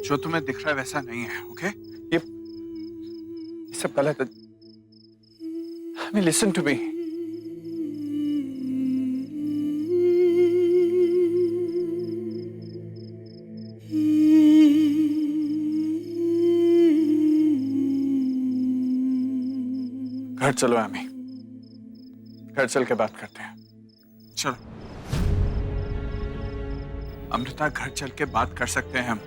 जो तुम्हें दिख रहा है वैसा नहीं है। ओके, ये सब गलत है। I mean, listen to me. घर चलो आमी, घर चल के बात करते हैं। चलो अमृता, घर चल के बात कर सकते हैं हम।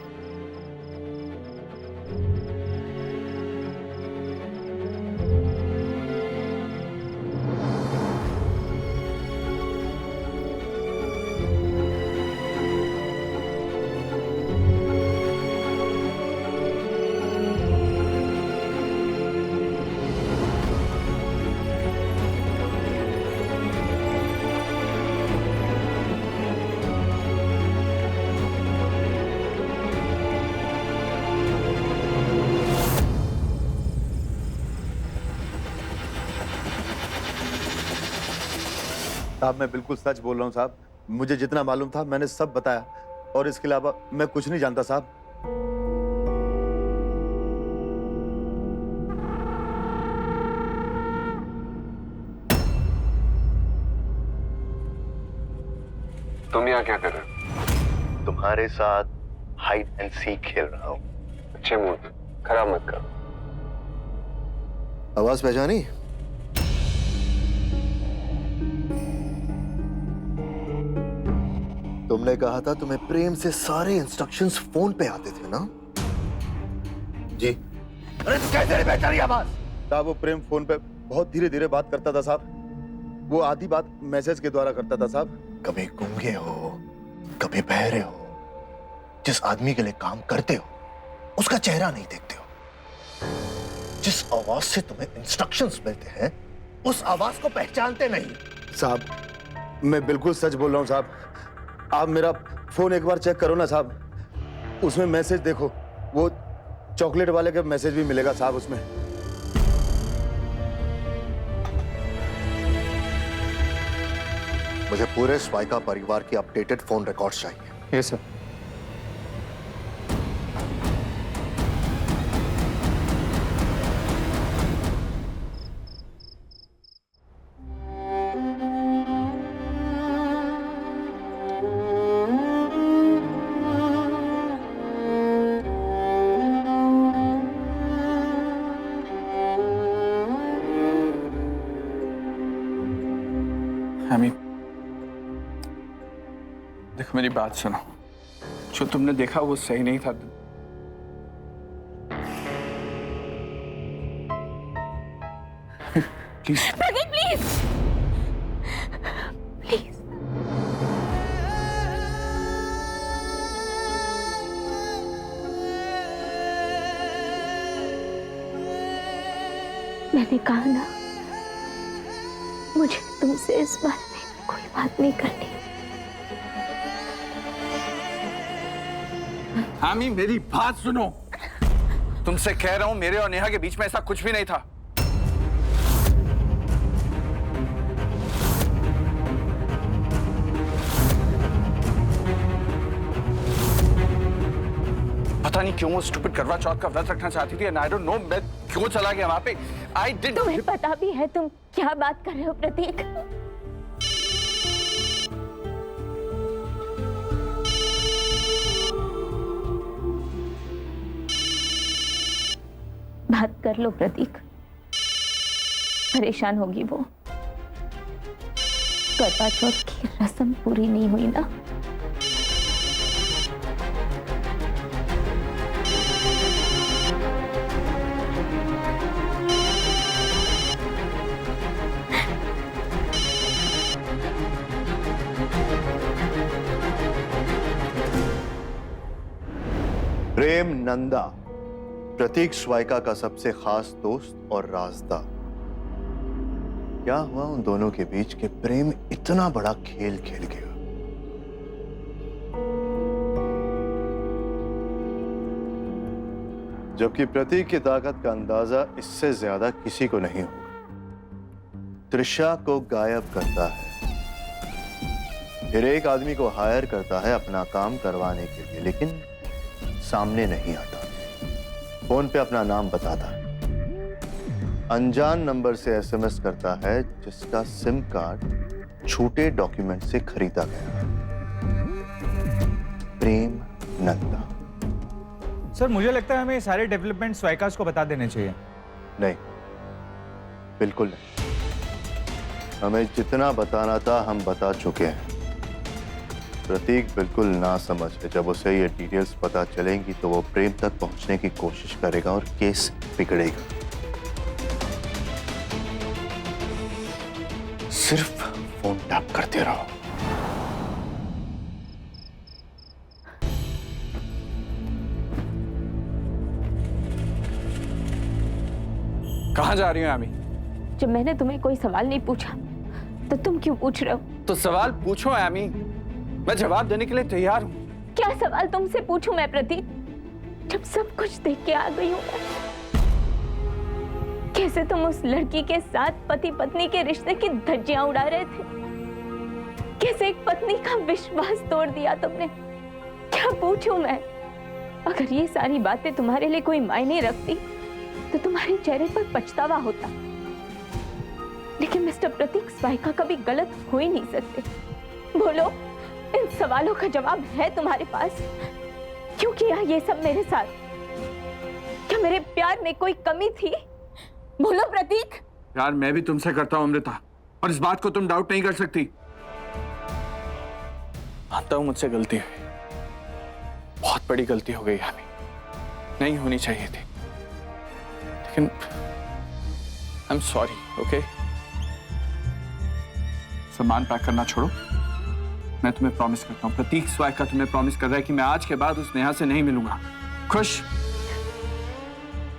साहब मैं बिल्कुल सच बोल रहा हूँ साहब। मुझे जितना मालूम था मैंने सब बताया और इसके अलावा मैं कुछ नहीं जानता साहब। तुम यहाँ क्या कर रहे हो? तुम्हारे साथ हाइड एंड सीक खेल रहा हूँ। अच्छे मूड, खराब मत करो। आवाज पहचानी? तुमने कहा था तुम्हें प्रेम से सारे इंस्ट्रक्शंस फोन पे आते थे ना? जी। अरे कैसे नहीं पहचानी आवाज? साहब वो प्रेम फोन पे बहुत धीरे धीरे बात करता था साहब। वो आधी बात मैसेज के द्वारा करता था साहब। कभी गूंगे हो, कभी बहरे हो। जिस आदमी के लिए काम करते हो उसका चेहरा नहीं देखते हो। जिस आवाज से तुम्हें इंस्ट्रक्शंस मिलते हैं उस आवाज को पहचानते नहीं। साहब मैं बिल्कुल सच बोल रहा हूं साहब। आप मेरा फोन एक बार चेक करो ना साहब, उसमें मैसेज देखो। वो चॉकलेट वाले का मैसेज भी मिलेगा साहब उसमें। मुझे पूरे स्वाइका परिवार की अपडेटेड फोन रिकॉर्ड्स चाहिए। Yes sir. आमी, देखो मेरी बात सुनो। जो तुमने देखा वो सही नहीं था। Please Pratik, please please. मैंने कहा ना, मुझे तुमसे इस बारे में कोई बात नहीं करनी। आमी मेरी बात सुनो। तुमसे कह रहा हूं मेरे और नेहा के बीच में ऐसा कुछ भी नहीं था। पता नहीं क्यों वो स्टूपिड करवा चौथ का व्रत रखना चाहती थी। एंड आई डोंट नो मैं क्यों चला गया वहां पे। I did. तुम्हें पता भी है तुम क्या बात कर रहे हो प्रतीक? बात कर लो प्रतीक, परेशान होगी वो। करवा चौथ की रस्म पूरी नहीं हुई ना। प्रेम नंदा, प्रतीक स्वाइका का सबसे खास दोस्त और राजदार। क्या हुआ उन दोनों के बीच कि प्रेम इतना बड़ा खेल खेल गया? जबकि प्रतीक की ताकत का अंदाजा इससे ज्यादा किसी को नहीं होगा। त्रिशा को गायब करता है, फिर एक आदमी को हायर करता है अपना काम करवाने के लिए, लेकिन सामने नहीं आता, फोन पे अपना नाम बताता है, अनजान नंबर से एसएमएस करता है जिसका सिम कार्ड छूटे डॉक्यूमेंट से खरीदा गया है। प्रेम नंदा। सर मुझे लगता है हमें ये सारे डेवलपमेंट स्वाइकास को बता देने चाहिए। नहीं, बिल्कुल नहीं। हमें जितना बताना था हम बता चुके हैं। प्रतीक बिल्कुल ना समझ है, जब उसे ये डिटेल्स पता चलेंगी तो वो प्रेम तक पहुंचने की कोशिश करेगा और केस बिगड़ेगा। सिर्फ फोन टैप करते रहो। कहाँ जा रही हो आमी? जब मैंने तुम्हें कोई सवाल नहीं पूछा तो तुम क्यों पूछ रहे हो? तो सवाल पूछो आमी, मैं जवाब देने के लिए तैयार हूँ। क्या सवाल तुमसे पूछूं मैं प्रतीक, जब सब कुछ देख के आ गई हूँ मैं? कैसे तुम उस लड़की के साथ पति पत्नी के रिश्ते की धज्जियां उड़ा रहे थे? कैसे एक पत्नी का विश्वास तोड़ दिया तुमने? क्या पूछूं मैं? अगर ये सारी बातें तुम्हारे लिए कोई मायने रखती तो तुम्हारे चेहरे पर पछतावा होता, लेकिन मिस्टर प्रतीक स्वाइका कभी गलत हो ही नहीं सकते। बोलो, इन सवालों का जवाब है तुम्हारे पास? क्यों किया ये सब मेरे साथ? क्या मेरे प्यार में कोई कमी थी? बोलो प्रतीक। यार मैं भी तुमसे करता हूँ अमृता, और इस बात को तुम डाउट नहीं कर सकती। मानता हूँ मुझसे गलती हुई, बहुत बड़ी गलती हो गई आमी, नहीं होनी चाहिए थी, लेकिन आई एम सॉरी। ओके, सामान पैक करना छोड़ो। मैं तुम्हें प्रॉमिस करता हूँ, प्रतीक स्वाइका तुम्हें प्रॉमिस कर रहा है कि मैं आज के बाद उस नेहा से नहीं मिलूंगा। खुश?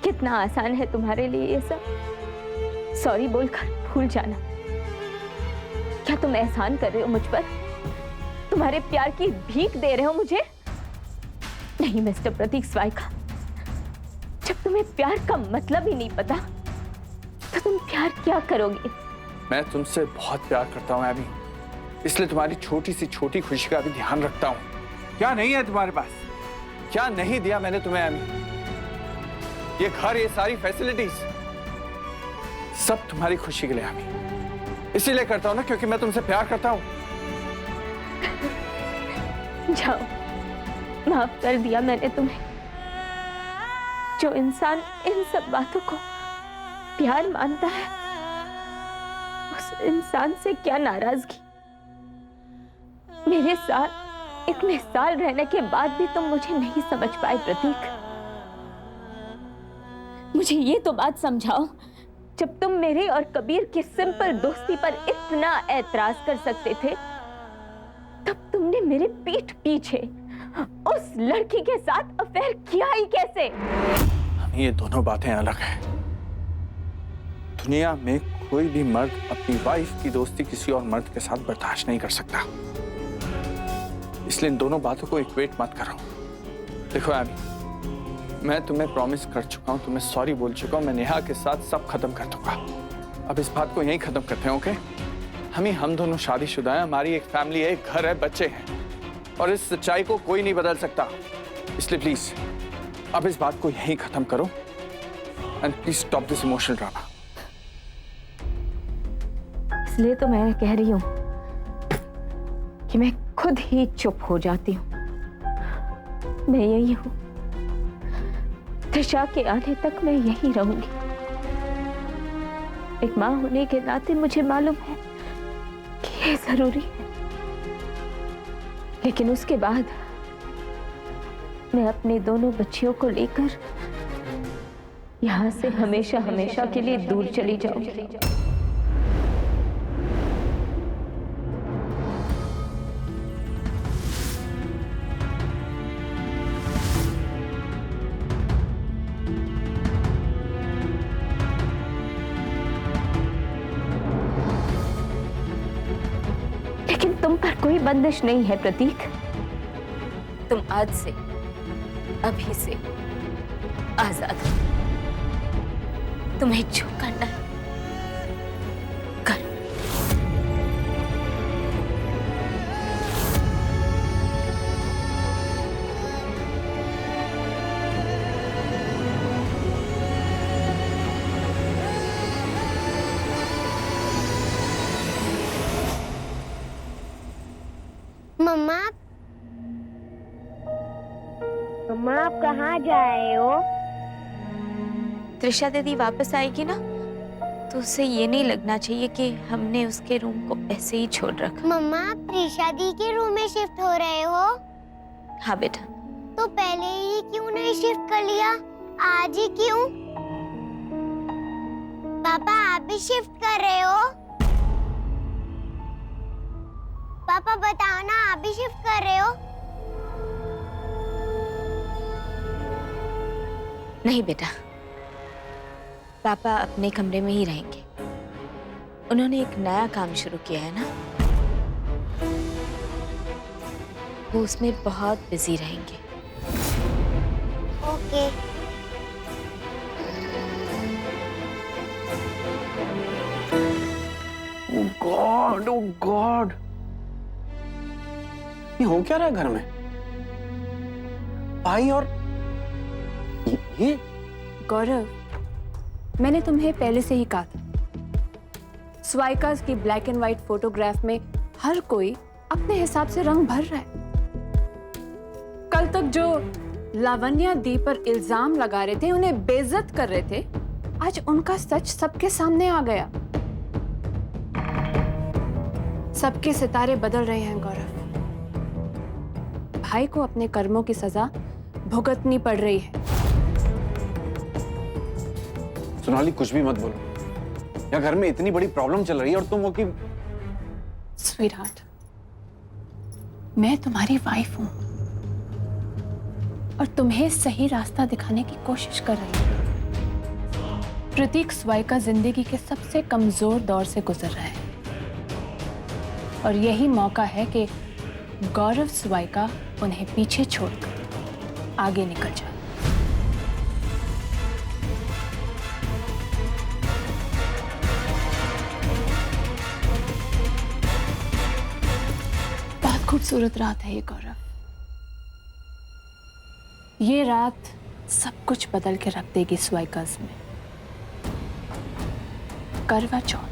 कितना आसान है तुम्हारे लिए ये सब, सॉरी बोलकर भूल जाना। क्या तुम एहसान कर रहे हो मुझ पर? तुम्हारे प्यार की भीख दे रहे हो मुझे? नहीं मिस्टर प्रतीक स्वाइका, जब तुम्हें प्यार का मतलब ही नहीं पता तो तुम प्यार क्या करोगे? मैं तुमसे बहुत प्यार करता हूँ एबी, इसलिए तुम्हारी छोटी सी छोटी खुशी का भी ध्यान रखता हूँ। क्या नहीं है तुम्हारे पास? क्या नहीं दिया मैंने तुम्हें एबी? ये घर, ये सारी फैसिलिटीज, सब तुम्हारी खुशी के लिए एबी, इसीलिए करता हूँ ना, क्योंकि मैं तुमसे प्यार करता हूँ। जाओ, माफ कर दिया मैंने तुम्हें। जो इंसान इन सब बातों को प्यार मानता है, उस इंसान से क्या नाराजगी। मेरे साथ इतने साल रहने के बाद भी तुम मुझे नहीं समझ पाए प्रतीक। मुझे ये तो बात समझाओ, जब तुम मेरे और कबीर की सिंपल दोस्ती पर इतना ऐतराज कर सकते थे, तब तुमने मेरे पीठ पीछे उस लड़की के साथ अफेयर किया ही कैसे? ये दोनों बातें अलग हैं। दुनिया में कोई भी मर्द अपनी वाइफ की दोस्ती किसी और मर्द के साथ बर्दाश्त नहीं कर सकता, इसलिए इन दोनों बातों को इक्वेट मत करो। देखो एबी, मैं तुम्हें प्रॉमिस कर चुका हूं, तुम्हें सॉरी बोल चुका हूं, मैं नेहा के साथ सब खत्म कर दूंगा। अब इस बात को यहीं खत्म करते हैं, ओके? हम दोनों शादीशुदा हैं, हमारी एक फैमिली है, एक घर है, बच्चे हैं, और इस सच्चाई को कोई नहीं बदल सकता। इसलिए प्लीज अब इस बात को यहीं खत्म करो, and please stop this emotional drama. इसलिए तो मैं कह रही हूं कि मैं खुद ही चुप हो जाती हूँ। मैं यही हूँ, त्रिशा के आने तक मैं यही रहूंगी। एक माँ होने के नाते मुझे मालूम है कि ये जरूरी है, लेकिन उसके बाद मैं अपने दोनों बच्चियों को लेकर यहाँ से हमेशा हमेशा के लिए दूर चली जाऊंगी। लेकिन तुम पर कोई बंदिश नहीं है प्रतीक। तुम आज से, अभी से आजाद हो। तुम्हें जो करना है करो। मम्मा आप कहाँ जा रहे हो? त्रिशा दीदी वापस आएगी ना, तो उसे ये नहीं लगना चाहिए कि हमने उसके रूम को ऐसे ही छोड़ रखा। मम्मा आप त्रिशा दी के रूम में शिफ्ट हो रहे हो? हाँ बेटा। तो पहले ही क्यों नहीं शिफ्ट कर लिया? आज ही क्यों? पापा आप भी शिफ्ट कर रहे हो? पापा बताओ ना, आप भी शिफ्ट कर रहे हो? नहीं बेटा, पापा अपने कमरे में ही रहेंगे। उन्होंने एक नया काम शुरू किया है ना, वो उसमें बहुत बिजी रहेंगे। ओके। ओह गॉड, ये हो क्या रहा है घर में? भाई और ये गौरव, मैंने तुम्हें पहले से ही कहा था, स्वाइकास की ब्लैक एंड व्हाइट फोटोग्राफ में हर कोई अपने हिसाब से रंग भर रहा है। कल तक जो लावण्या दी पर इल्जाम लगा रहे थे, उन्हें बेइज्जत कर रहे थे, आज उनका सच सबके सामने आ गया। सबके सितारे बदल रहे हैं गौरव। भाई को अपने कर्मों की सजा भुगतनी पड़ रही है। सोनाली कुछ भी मत बोलो, या घर में इतनी बड़ी प्रॉब्लम चल रही है और तुम वो कि स्वीटहार्ट, मैं तुम्हारी वाइफ हूं और तुम्हें सही रास्ता दिखाने की कोशिश कर रही हूं। प्रतीक स्वाइका जिंदगी के सबसे कमजोर दौर से गुजर रहा है और यही मौका है कि गौरव स्वाइका उन्हें पीछे छोड़कर आगे निकल जाए। बहुत खूबसूरत रात है ये गौरव। ये रात सब कुछ बदल के रख देगी स्वाइकास में। करवा चौथ।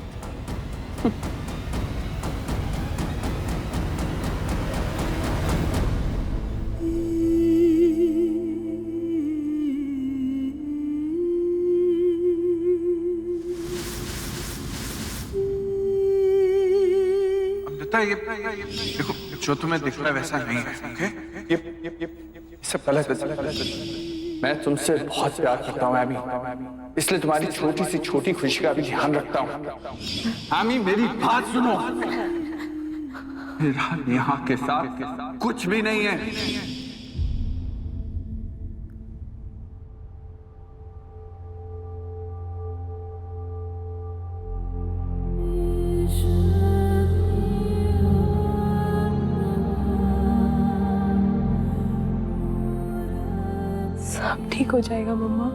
ये देखो, जो तुम्हें दिख रहा है वैसा नहीं है, ओके? ये सब गलत है। मैं तुमसे बहुत प्यार करता हूँ एमी, इसलिए तुम्हारी छोटी सी छोटी खुशी का भी ध्यान रखता हूँ। एमी मेरी बात सुनो, मेरा नेहा के साथ कुछ भी नहीं है। सब ठीक हो जाएगा मम्मा।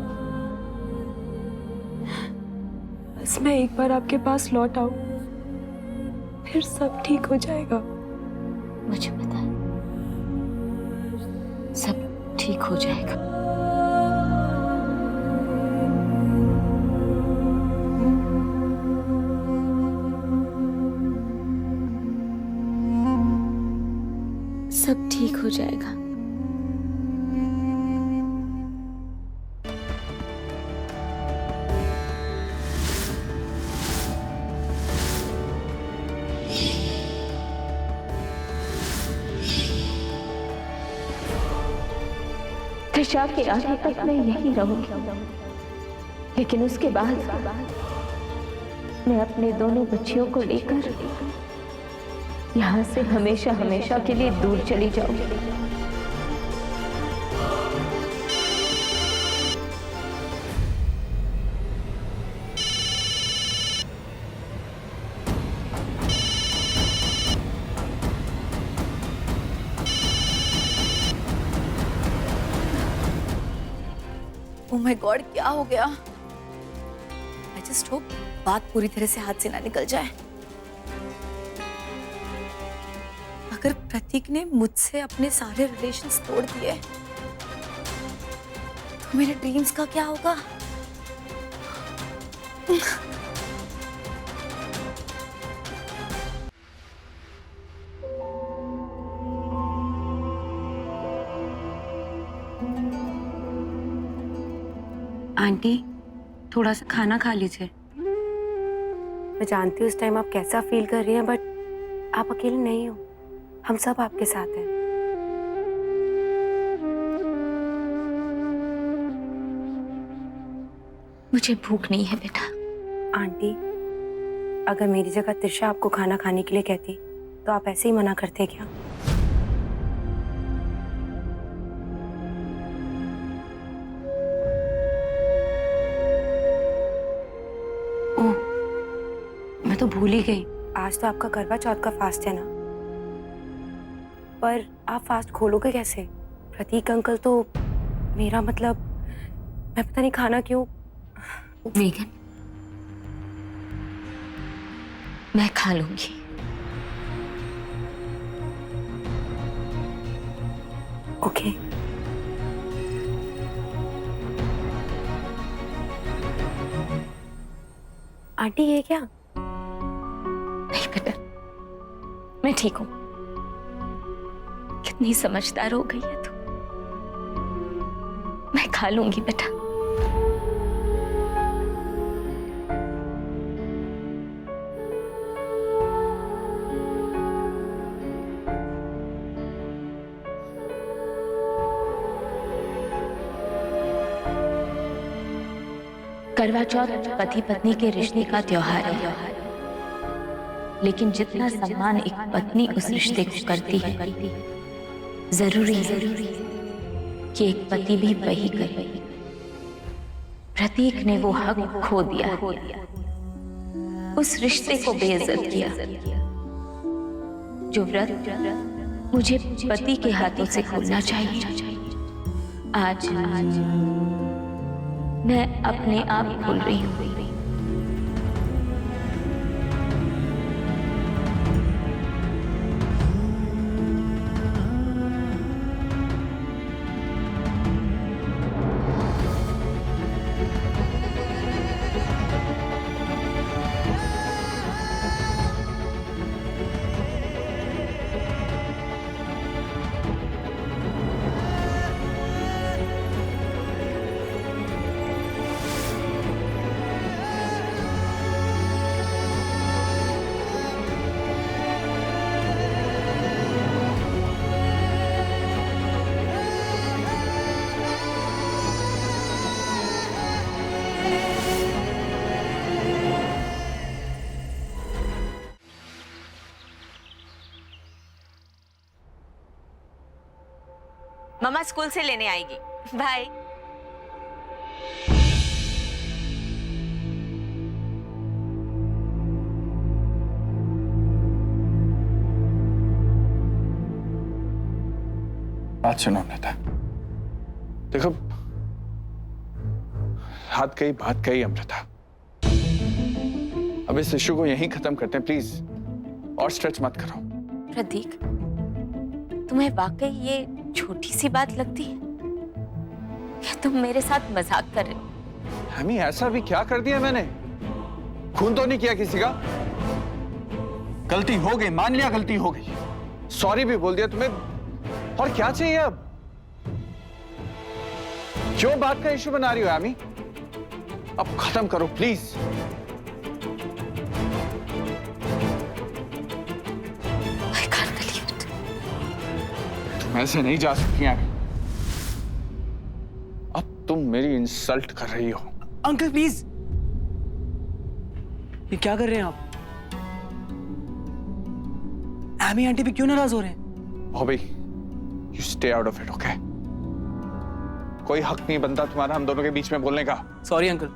बस मैं एक बार आपके पास लौट आऊं, फिर सब ठीक हो जाएगा। मुझे पता है सब ठीक हो जाएगा। सब ठीक हो जाएगा। त्रिशा के आने तक मैं यहीं रहूंगी, लेकिन उसके बाद मैं अपने दोनों बच्चियों को लेकर यहाँ से हमेशा हमेशा के लिए दूर चली जाऊंगी। ओह माय गॉड, क्या हो गया? आई जस्ट होप बात पूरी तरह से हाथ से ना निकल जाए। अगर प्रतीक ने मुझसे अपने सारे रिलेशंस तोड़ दिए तो मेरे ड्रीम्स का क्या होगा? आंटी थोड़ा सा खाना खा लीजिए। मैं जानती हूँ इस टाइम आप कैसा फील कर रही हैं, बट आप अकेले नहीं हो, हम सब आपके साथ हैं। मुझे भूख नहीं है बेटा। आंटी, अगर मेरी जगह त्रिशा आपको खाना खाने के लिए कहती तो आप ऐसे ही मना करते क्या? ओह, मैं तो भूल ही गई, आज तो आपका करवा चौथ का फास्ट है ना। पर आप फास्ट खोलोगे कैसे? प्रतीक अंकल तो मेरा मतलब, मैं पता नहीं खाना क्यों। मेघन, मैं खा लूंगी। ओके। आंटी ये क्या? नहीं बेटा, मैं ठीक हूं। कितनी समझदार हो गई है तू। मैं खा लूंगी बेटा। करवा चौथ पति पत्नी के रिश्ते का त्योहार है, लेकिन जितना सम्मान एक पत्नी उस रिश्ते को करती है, जरूरी है कि एक पति भी वही करे। प्रतीक ने वो हक खो दिया, उस रिश्ते को बेइज्जत किया। जो व्रत मुझे पति के हाथों से खोलना चाहिए, आज मैं अपने आप भूल रही हूँ। मम्मा स्कूल से लेने आएगी। बाय। बात सुनो अमृता, देखो हाथ गई बात गई अमृता, अब इस इश्यू को यहीं खत्म करते हैं प्लीज, और स्ट्रेच मत करो। प्रतीक, तुम्हें वाकई ये छोटी सी बात लगती है क्या? तुम मेरे साथ मजाक कर रहे हो? हमी ऐसा भी क्या कर दिया मैंने? खून तो नहीं किया किसी का। गलती हो गई, मान लिया गलती हो गई, सॉरी भी बोल दिया तुम्हें, और क्या चाहिए अब? क्यों बात का इश्यू बना रही हो यामी? अब खत्म करो प्लीज। तुम ऐसे नहीं जा सकती यामी, अब तुम मेरी इंसल्ट कर रही हो। अंकल प्लीज, ये क्या कर रहे हैं आप? एमी आंटी भी क्यों नाराज हो रहे हैं? Bobby, you stay out of it, okay? कोई हक नहीं बनता तुम्हारा हम दोनों के बीच में बोलने का। सॉरी अंकल,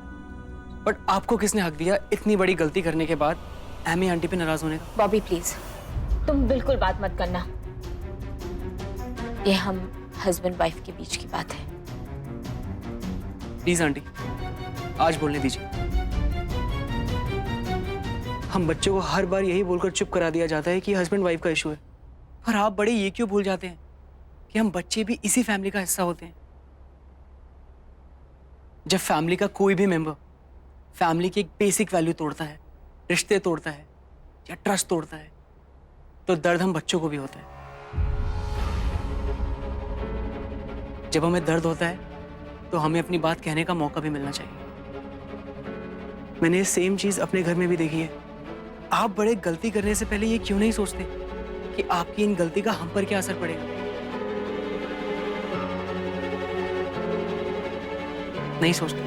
बट आपको किसने हक दिया इतनी बड़ी गलती करने के बाद एमी आंटी पे नाराज होने का? बॉबी प्लीज, तुम बिल्कुल बात मत करना। ये हम हस्बैंड वाइफ के बीच की बात है। प्लीज आंटी, आज बोलने दीजिए। हम बच्चों को हर बार यही बोलकर चुप करा दिया जाता है कि हस्बैंड वाइफ का इशू है, पर आप बड़े ये क्यों भूल जाते हैं कि हम बच्चे भी इसी फैमिली का हिस्सा होते हैं। जब फैमिली का कोई भी मेंबर फैमिली की एक बेसिक वैल्यू तोड़ता है, रिश्ते तोड़ता है या ट्रस्ट तोड़ता है, तो दर्द हम बच्चों को भी होता है। जब हमें दर्द होता है तो हमें अपनी बात कहने का मौका भी मिलना चाहिए। मैंने ये सेम चीज अपने घर में भी देखी है। आप बड़े गलती करने से पहले ये क्यों नहीं सोचते कि आपकी इन गलती का हम पर क्या असर पड़ेगा? नहीं सोचते।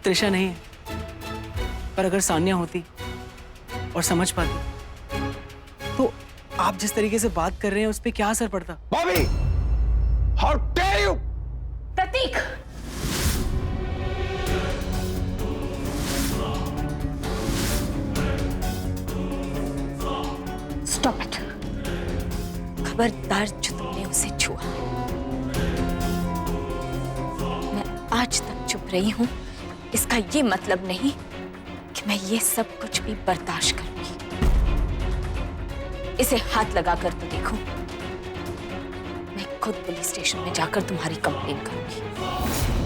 त्रिशा नहीं है, पर अगर सान्या होती और समझ पाती तो आप जिस तरीके से बात कर रहे हैं उस पर क्या असर पड़ता? Bobby, how dare you! Pratik, stop it. खबरदार जो तुमने उसे छुआ। मैं आज तक चुप रही हूं, इसका ये मतलब नहीं कि मैं ये सब कुछ भी बर्दाश्त करूंगी। इसे हाथ लगाकर तो देखो, मैं खुद पुलिस स्टेशन में जाकर तुम्हारी कंप्लेन करूंगी।